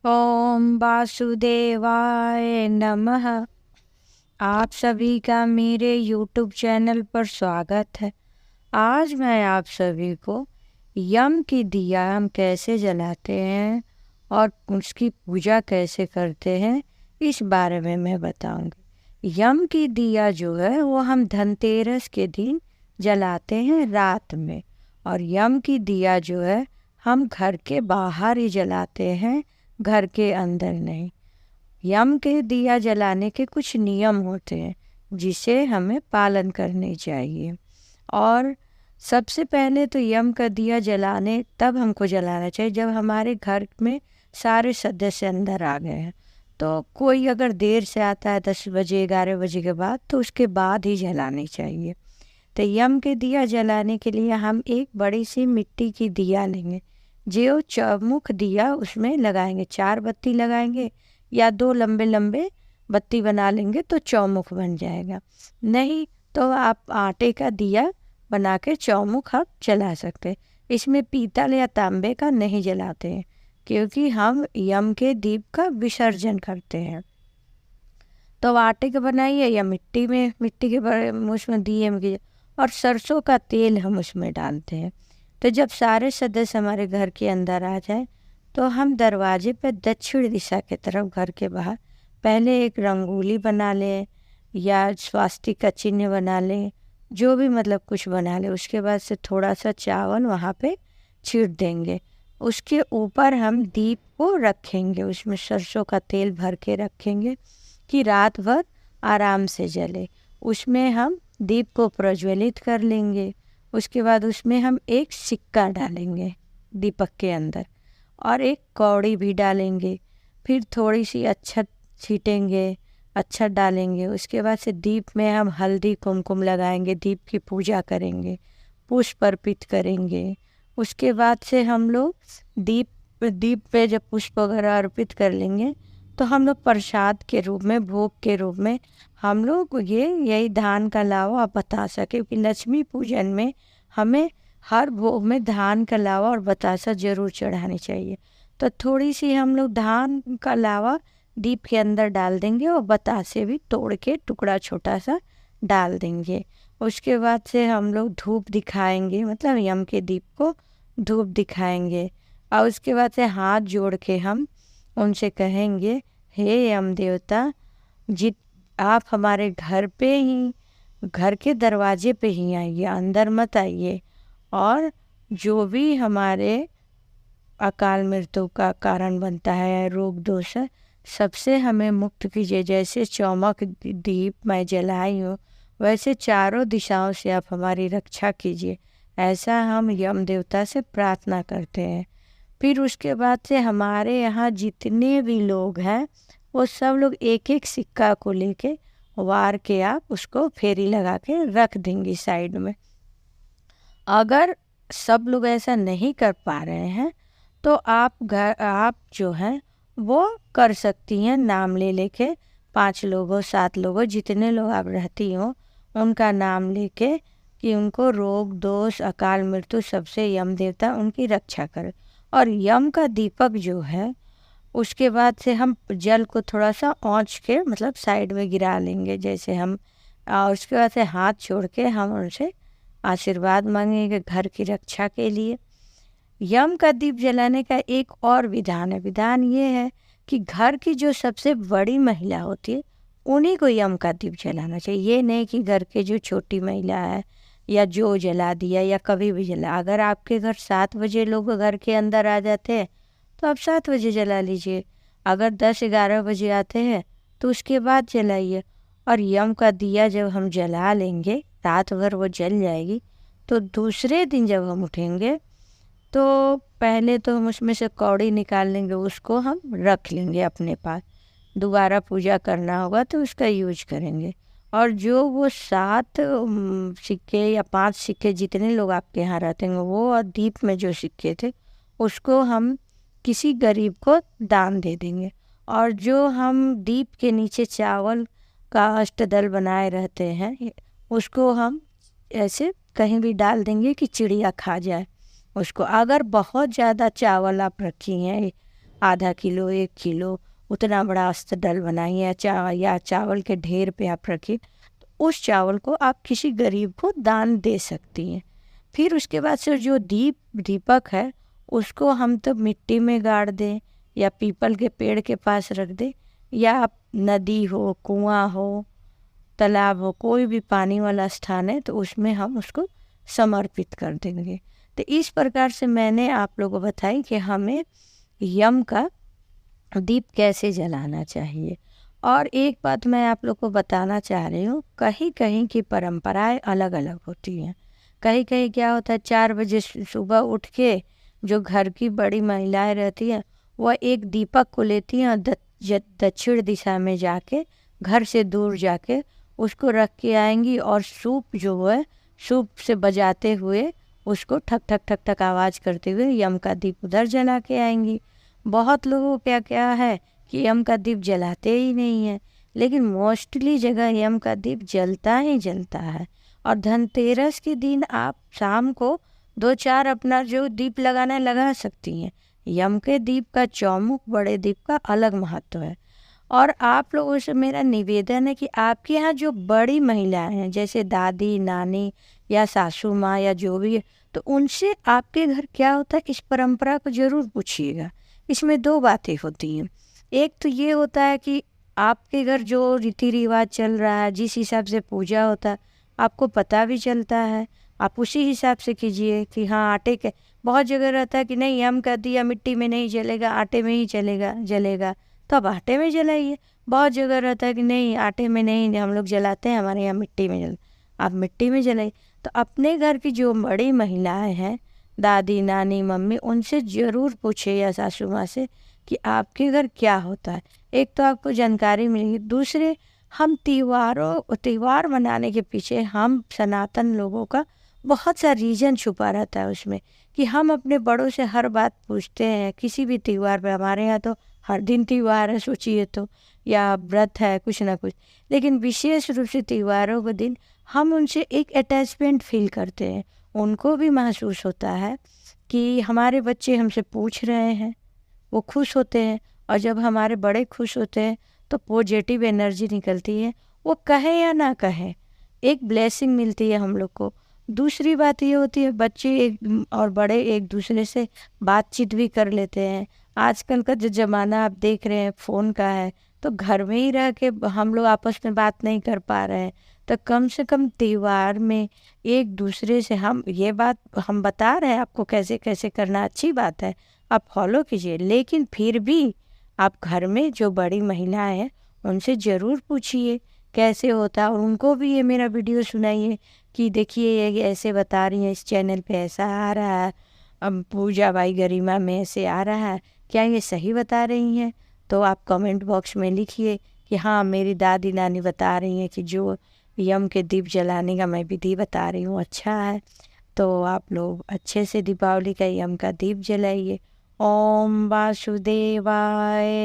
ओम वासुदेवाय नमः। आप सभी का मेरे YouTube चैनल पर स्वागत है। आज मैं आप सभी को यम की दिया हम कैसे जलाते हैं और उसकी पूजा कैसे करते हैं इस बारे में मैं बताऊंगी। यम की दिया जो है वो हम धनतेरस के दिन जलाते हैं रात में, और यम की दिया जो है हम घर के बाहर ही जलाते हैं, घर के अंदर नहीं। यम के दिया जलाने के कुछ नियम होते हैं जिसे हमें पालन करने चाहिए। और सबसे पहले तो यम का दिया जलाने तब हमको जलाना चाहिए जब हमारे घर में सारे सदस्य अंदर आ गए हैं। तो कोई अगर देर से आता है 10 बजे 11 बजे के बाद, तो उसके बाद ही जलानी चाहिए। तो यम के दिया जलाने के लिए हम एक बड़ी सी मिट्टी की दिया लेंगे, जो चौमुख दिया उसमें लगाएंगे। 4 बत्ती लगाएंगे या 2 लंबे लंबे बत्ती बना लेंगे तो चौमुख बन जाएगा। नहीं तो आप आटे का दिया बना के चौमुख आप जला सकते हैं। इसमें पीतल या तांबे का नहीं जलाते हैं, क्योंकि हम यम के दीप का विसर्जन करते हैं। तो आटे का बनाइए या मिट्टी के उसमें दिए में, और सरसों का तेल हम उसमें डालते हैं। तो जब सारे सदस्य हमारे घर के अंदर आ जाए तो हम दरवाजे पर दक्षिण दिशा की तरफ घर के बाहर पहले एक रंगोली बना लें या स्वास्तिक का चिन्ह बना लें, जो भी मतलब कुछ बना लें। उसके बाद से थोड़ा सा चावल वहाँ पे छीट देंगे। उसके ऊपर हम दीप को रखेंगे, उसमें सरसों का तेल भर के रखेंगे कि रात भर आराम से जले। उसमें हम दीप को प्रज्वलित कर लेंगे। उसके बाद उसमें हम एक सिक्का डालेंगे दीपक के अंदर, और एक कौड़ी भी डालेंगे। फिर थोड़ी सी अक्षत छीटेंगे, अक्षत डालेंगे। उसके बाद से दीप में हम हल्दी कुमकुम लगाएंगे, दीप की पूजा करेंगे, पुष्प अर्पित करेंगे। उसके बाद से हम लोग दीप पे जब पुष्प वगैरह अर्पित कर लेंगे तो हम लोग प्रसाद के रूप में, भोग के रूप में हम लोग यही धान का लावा आप बतासा, क्योंकि लक्ष्मी पूजन में हमें हर भोग में धान का लावा और बतासा जरूर चढ़ानी चाहिए। तो थोड़ी सी हम लोग धान का लावा दीप के अंदर डाल देंगे और बतासे भी तोड़ के टुकड़ा छोटा सा डाल देंगे। उसके बाद से हम लोग धूप दिखाएंगे, मतलब यम के दीप को धूप दिखाएंगे। और उसके बाद से हाथ जोड़ के हम उनसे कहेंगे, हे यम देवता, जित आप हमारे घर पे ही, घर के दरवाजे पे ही आइए, अंदर मत आइए, और जो भी हमारे अकाल मृत्यु का कारण बनता है, रोग दोष है, सबसे हमें मुक्त कीजिए। जैसे चौमुख दीप मैं जलाई हूँ, वैसे चारों दिशाओं से आप हमारी रक्षा कीजिए। ऐसा हम यम देवता से प्रार्थना करते हैं। फिर उसके बाद से हमारे यहाँ जितने भी लोग हैं वो सब लोग एक एक सिक्का को लेके वार के आप उसको फेरी लगा के रख देंगे साइड में। अगर सब लोग ऐसा नहीं कर पा रहे हैं तो आप जो हैं वो कर सकती हैं, नाम ले लेके 5 लोगों 7 लोगों जितने लोग आप रहती हो उनका नाम लेके, कि उनको रोग दोष अकाल मृत्यु सबसे यम देवता उनकी रक्षा करे। और यम का दीपक जो है उसके बाद से हम जल को थोड़ा सा औंच के, मतलब साइड में गिरा लेंगे जैसे हम, और उसके बाद से हाथ छोड़ के हम उनसे आशीर्वाद मांगेंगे घर की रक्षा के लिए। यम का दीप जलाने का एक और विधान है। विधान ये है कि घर की जो सबसे बड़ी महिला होती है उन्हीं को यम का दीप जलाना चाहिए। ये नहीं कि घर के जो छोटी महिला है या जो जला दिया या कभी भी जला। अगर आपके घर 7 बजे लोग घर के अंदर आ जाते हैं तो आप 7 बजे जला लीजिए। अगर 10-11 बजे आते हैं तो उसके बाद जलाइए। और यम का दिया जब हम जला लेंगे, रात भर वो जल जाएगी, तो दूसरे दिन जब हम उठेंगे तो पहले तो हम उसमें से कौड़ी निकाल लेंगे, उसको हम रख लेंगे अपने पास। दोबारा पूजा करना होगा तो उसका यूज करेंगे। और जो वो 7 सिक्के या 5 सिक्के जितने लोग आपके यहाँ रहते हैं वो, और दीप में जो सिक्के थे उसको हम किसी गरीब को दान दे देंगे। और जो हम दीप के नीचे चावल का अष्टदल बनाए रहते हैं उसको हम ऐसे कहीं भी डाल देंगे कि चिड़िया खा जाए उसको। अगर बहुत ज़्यादा चावल आप रखी हैं आधा किलो 1 किलो उतना बड़ा अस्तडल बनाइए या चावल के ढेर पे आप रखिए, तो उस चावल को आप किसी गरीब को दान दे सकती हैं। फिर उसके बाद से जो दीपक है उसको हम तो मिट्टी में गाड़ दें या पीपल के पेड़ के पास रख दें, या आप नदी हो, कुआं हो, तालाब हो, कोई भी पानी वाला स्थान है तो उसमें हम उसको समर्पित कर देंगे। तो इस प्रकार से मैंने आप लोगों को बताई कि हमें यम का दीप कैसे जलाना चाहिए। और एक बात मैं आप लोग को बताना चाह रही हूँ, कहीं कहीं की परंपराएं अलग अलग होती हैं। कहीं कहीं क्या होता है, 4 बजे सुबह उठ के जो घर की बड़ी महिलाएं रहती हैं वह एक दीपक को लेती हैं और दक्षिण दिशा में जाके, घर से दूर जाके उसको रख के आएंगी और सूप जो है, सूप से बजाते हुए उसको ठक ठक ठक ठक आवाज़ करते हुए यम का दीप उधर जला के आएंगी। बहुत लोगों का क्या है कि यम का दीप जलाते ही नहीं है, लेकिन मोस्टली जगह यम का दीप जलता ही जलता है। और धनतेरस के दिन आप शाम को 2-4 अपना जो दीप लगाना है लगा सकती हैं। यम के दीप का, चौमुख बड़े दीप का अलग महत्व है। और आप लोगों से मेरा निवेदन है कि आपके यहाँ जो बड़ी महिलाएं हैं, जैसे दादी, नानी या सासू माँ या जो भी है, तो उनसे आपके घर क्या होता है इस परंपरा को ज़रूर पूछिएगा। इसमें 2 बातें होती हैं। एक तो ये होता है कि आपके घर जो रीति रिवाज चल रहा है, जिस हिसाब से पूजा होता है, आपको पता भी चलता है, आप उसी हिसाब से कीजिए कि हाँ आटे के, बहुत जगह रहता है कि नहीं यम कर दिया मिट्टी में नहीं जलेगा, आटे में ही जलेगा, तो आप आटे में जलाइए। बहुत जगह रहता है कि नहीं आटे में नहीं हम लोग जलाते हैं, हमारे यहाँ मिट्टी में आप मिट्टी में जलाइए। तो अपने घर की जो बड़ी महिलाएं हैं, दादी, नानी, मम्मी, उनसे ज़रूर पूछिए या सासू माँ से कि आपके घर क्या होता है। एक तो आपको जानकारी मिलेगी, दूसरे हम त्यौहार मनाने के पीछे हम सनातन लोगों का बहुत सा रीज़न छुपा रहता है उसमें, कि हम अपने बड़ों से हर बात पूछते हैं। किसी भी त्यौहार पे, हमारे यहाँ तो हर दिन त्यौहार है सोचिए तो, या व्रत है कुछ ना कुछ, लेकिन विशेष रूप से त्योहारों के दिन हम उनसे एक अटैचमेंट फील करते हैं। उनको भी महसूस होता है कि हमारे बच्चे हमसे पूछ रहे हैं, वो खुश होते हैं। और जब हमारे बड़े खुश होते हैं तो पॉजिटिव एनर्जी निकलती है, वो कहे या ना कहे एक ब्लेसिंग मिलती है हम लोग को। दूसरी बात ये होती है, बच्चे एक और बड़े एक दूसरे से बातचीत भी कर लेते हैं। आजकल का जो ज़माना आप देख रहे हैं फ़ोन का है, तो घर में ही रह के हम लोग आपस में बात नहीं कर पा रहे हैं, तो कम से कम त्यौहार में एक दूसरे से हम ये बात हम बता रहे हैं आपको कैसे कैसे करना, अच्छी बात है, आप फॉलो कीजिए। लेकिन फिर भी आप घर में जो बड़ी महिलाएं हैं उनसे ज़रूर पूछिए कैसे होता है, और उनको भी ये मेरा वीडियो सुनाइए कि देखिए ये ऐसे बता रही हैं, इस चैनल पे ऐसा आ रहा है, अब पूजा बाई गरिमा में ऐसे आ रहा है, क्या ये सही बता रही हैं? तो आप कमेंट बॉक्स में लिखिए कि हाँ मेरी दादी नानी बता रही हैं कि जो यम के दीप जलाने का मैं विधि बता रही हूँ अच्छा है। तो आप लोग अच्छे से दीपावली का यम का दीप जलाइए। ओम वासुदेवाय।